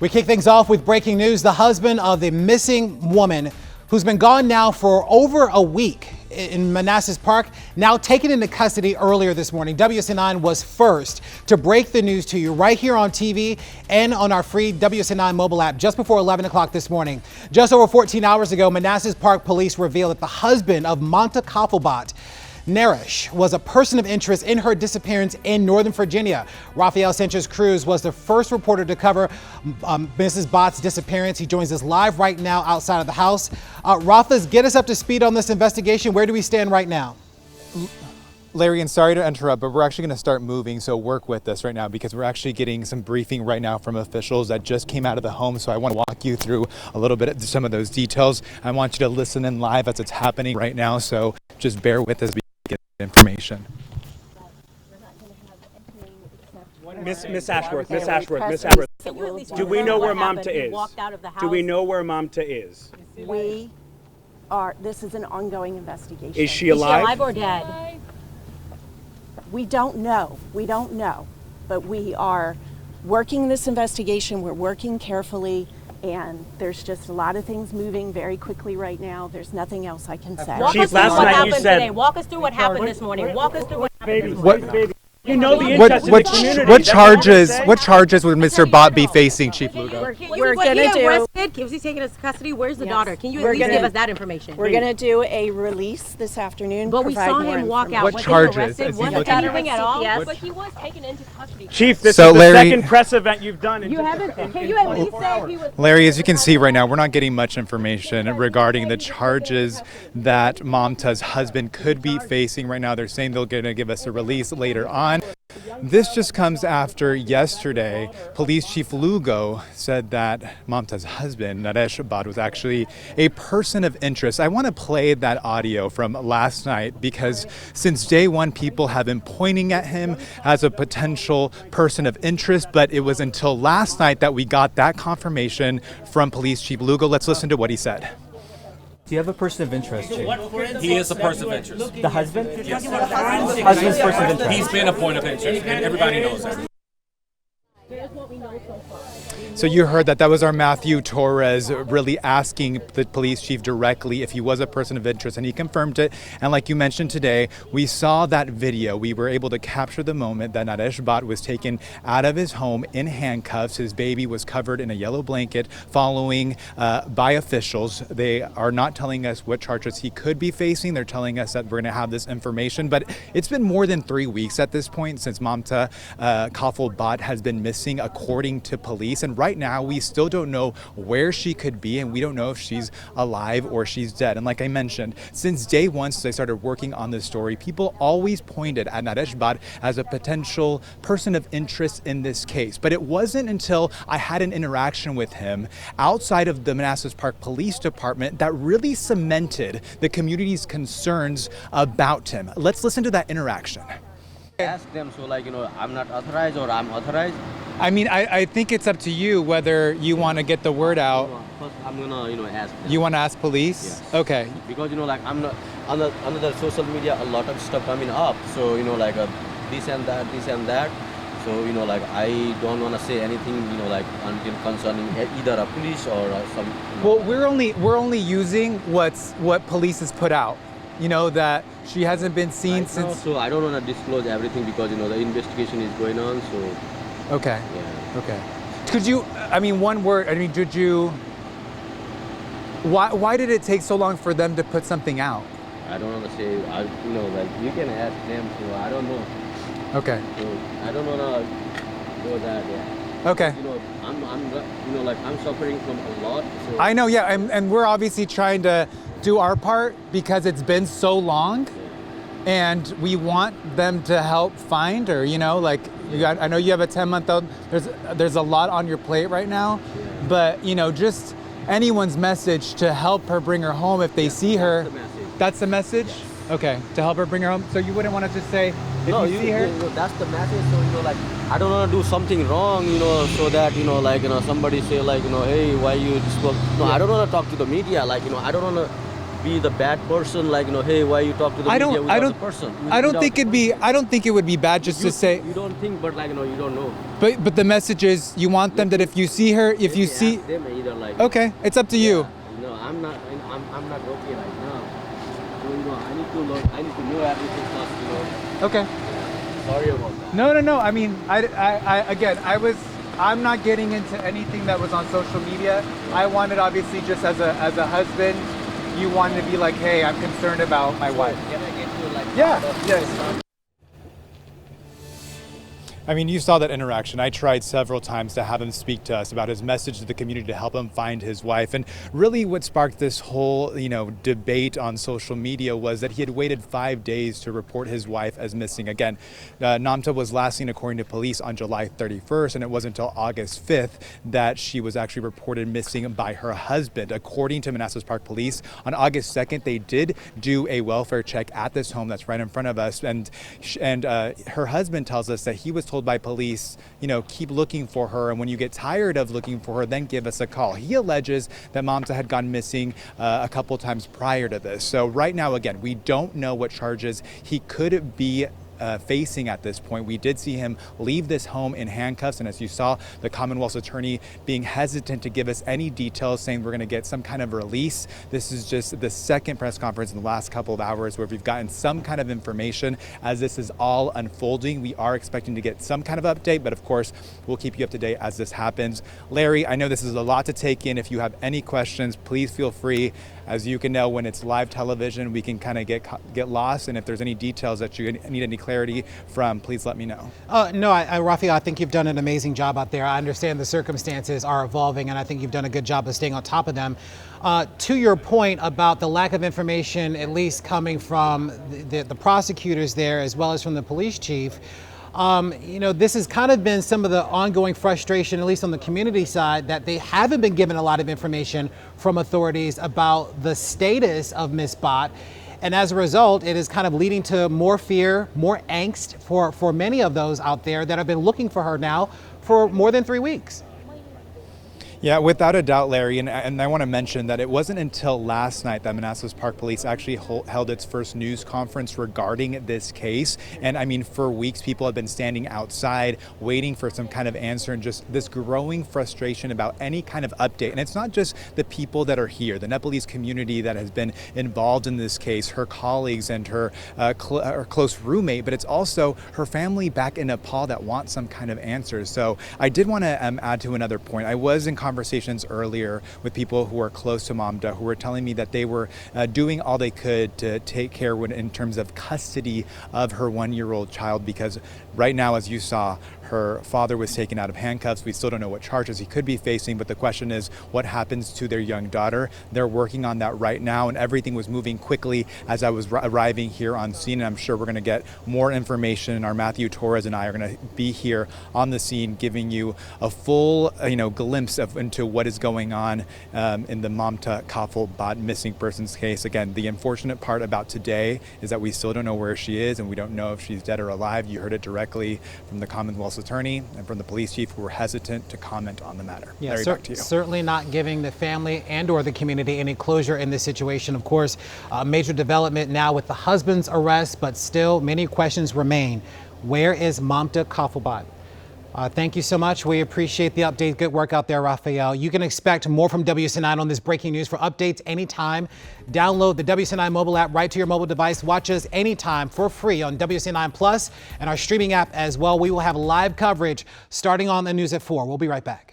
We kick things off with breaking news. The husband of the missing woman who's been gone now for over a week in Manassas Park, now taken into custody earlier this morning. WSN9 was first to break the news to you right here on TV and on our free WSN9 mobile app just before 11 o'clock this morning. Just over 14 hours ago, Manassas Park police revealed that the husband of Mamta Kafle Bhatt, Naresh, was a person of interest in her disappearance in Northern Virginia. Rafael Sanchez Cruz was the first reporter to cover Mrs. Bhatt's disappearance. He joins us live right now outside of the house. Rafa's, get us up to speed on this investigation. Where do we stand right now? Larry, and sorry to interrupt, but we're actually going to start moving, so work with us right now because we're actually getting some briefing right now from officials that just came out of the home. So I want to walk you through a little bit of some of those details. I want you to listen in live as it's happening right now, so just bear with us. Information. Miss Ashworth, do we know where Mamta is? Do we know where Mamta is? This is an ongoing investigation. Is she alive? Is she alive or dead? We don't know. But we are working this investigation. We're working carefully. And there's just a lot of things moving very quickly right now. There's nothing else I can say. Walk us through what happened today. Walk us through what happened this morning. Walk us through what happened. You know the interest in the community. What charges would Mr. Bhatt be facing, Chief Lugo? We're going to do. Arrested? Was he taken into custody? Where's the daughter? Can you at least give us that information? We're going to do a release this afternoon. But we saw him walk out. What charges? Was anything at all? But he was taken into custody. Chief, this is the second press event you've done. You haven't. Can you at least say he was? Larry, as you can see right now, we're not getting much information regarding the charges that Mamta's husband could be facing right now. They're saying they're going to give us a release later on. This just comes after yesterday, Police Chief Lugo said that Mamta's husband, Naresh Bhatt, was actually a person of interest. I want to play that audio from last night because since day one, people have been pointing at him as a potential person of interest, but it was until last night that we got that confirmation from Police Chief Lugo. Let's listen to what he said. Do you have a person of interest, Chief? He is a person of interest. The husband? Yes. Husband's person of interest. He's been a point of interest, and everybody knows that. So you heard that was our Matthew Torres really asking the police chief directly if he was a person of interest, and he confirmed it. And like you mentioned today, we saw that video. We were able to capture the moment that Naresh Bhatt was taken out of his home in handcuffs. His baby was covered in a yellow blanket following by officials. They are not telling us what charges he could be facing. They're telling us that we're going to have this information. But it's been more than 3 weeks at this point since Mamta Kafle Bhatt has been missing, according to police. And right now, we still don't know where she could be, and we don't know if she's alive or she's dead. And like I mentioned, since day one, since I started working on this story, people always pointed at Naresh Bhatt as a potential person of interest in this case. But it wasn't until I had an interaction with him outside of the Manassas Park Police Department that really cemented the community's concerns about him. Let's listen to that interaction. Ask them, so I'm not authorized or I'm authorized. I mean, I think it's up to you whether you want to get the word out. First, I'm gonna, ask them. You want to ask police? Yes. Okay. Because I'm not on the social media. A lot of stuff coming up. So this and that. So I don't want to say anything. Until concerning either a police or some. Well, we're only using what police has put out. That she hasn't been seen since. So I don't want to disclose everything because the investigation is going on. So. Okay. Yeah. Okay. Could you? One word. Did you? Why did it take so long for them to put something out? I don't want to say. You can ask them. So I don't know. Okay. So I don't want to go that. Yeah. Okay. I'm suffering from a lot. So. I know. Yeah. And we're obviously trying to do our part because it's been so long, and we want them to help find her. I know you have a 10-month-old. There's a lot on your plate right now, but just anyone's message to help her bring her home if they see her. That's the message. Yes. Okay, to help her bring her home. So you wouldn't want to just say if you see her. That's the message. So I don't want to do something wrong. So that somebody say hey, why you spoke. No, I don't want to talk to the media. I don't want to be the bad person, like, hey, why you talk to the media without the person? I don't think it would be bad just to say. You don't think, but like, you don't know. But the message is you want them that if you see her, if you see. Ask them either, like. Okay, it's up to you. No, I'm not okay right now. So, I need to learn. I need to know everything first. Okay. Sorry about that. No. I mean, I'm not getting into anything that was on social media. I wanted, obviously, just as a husband, you wanted to be like, hey, I'm concerned about my wife. Can I get to like? Yes. I mean, you saw that interaction. I tried several times to have him speak to us about his message to the community to help him find his wife. And really what sparked this whole, debate on social media was that he had waited 5 days to report his wife as missing. Again, Mamta was last seen, according to police, on July 31st, and it wasn't until August 5th that she was actually reported missing by her husband. According to Manassas Park Police, on August 2nd, they did do a welfare check at this home that's right in front of us. And her husband tells us that he was told by police, keep looking for her, and when you get tired of looking for her, then give us a call. He alleges that Mamta had gone missing a couple times prior to this. So right now, again, we don't know what charges he could be facing at this point. We did see him leave this home in handcuffs, and as you saw, the Commonwealth's attorney being hesitant to give us any details, saying we're going to get some kind of release. This is just the second press conference in the last couple of hours where we've gotten some kind of information. As this is all unfolding, we are expecting to get some kind of update, but of course, we'll keep you up to date as this happens. Larry, I know this is a lot to take in. If you have any questions, please feel free. As you can know, when it's live television, we can kind of get lost, and if there's any details that you need any clarity from, please let me know. No, Raphael, I think you've done an amazing job out there. I understand the circumstances are evolving, and I think you've done a good job of staying on top of them. To your point about the lack of information, at least coming from the prosecutors there, as well as from the police chief, this has kind of been some of the ongoing frustration, at least on the community side, that they haven't been given a lot of information from authorities about the status of Miss Bhatt. And as a result, it is kind of leading to more fear, more angst for many of those out there that have been looking for her now for more than 3 weeks. Yeah, without a doubt, Larry, and I want to mention that it wasn't until last night that Manassas Park Police actually held its first news conference regarding this case. And I mean, for weeks, people have been standing outside waiting for some kind of answer, and just this growing frustration about any kind of update. And it's not just the people that are here, the Nepalese community that has been involved in this case, her colleagues and her close roommate, but it's also her family back in Nepal that want some kind of answers. So I did want to add to another point. I was in conversations earlier with people who are close to Mamta, who were telling me that they were doing all they could to take care in terms of custody of her 1-year-old child, because right now, as you saw, her father was taken out of handcuffs. We still don't know what charges he could be facing, but the question is what happens to their young daughter. They're working on that right now, and everything was moving quickly as I was arriving here on scene, and I'm sure we're going to get more information. Our Matthew Torres and I are going to be here on the scene giving you a full glimpse into what is going on in the Mamta Kafle Bhatt missing persons case. Again, the unfortunate part about today is that we still don't know where she is, and we don't know if she's dead or alive. You heard it directly from the Commonwealth's attorney and from the police chief, who were hesitant to comment on the matter. Yeah, Larry, back to you. Certainly not giving the family and or the community any closure in this situation. Of course, a major development now with the husband's arrest, but still many questions remain. Where is Mamta Kafle Bhatt? Thank you so much. We appreciate the update. Good work out there, Raphael. You can expect more from WSN9 on this breaking news. For updates anytime, download the WSN9 mobile app right to your mobile device. Watch us anytime for free on WSN9 Plus and our streaming app as well. We will have live coverage starting on the news at 4. We'll be right back.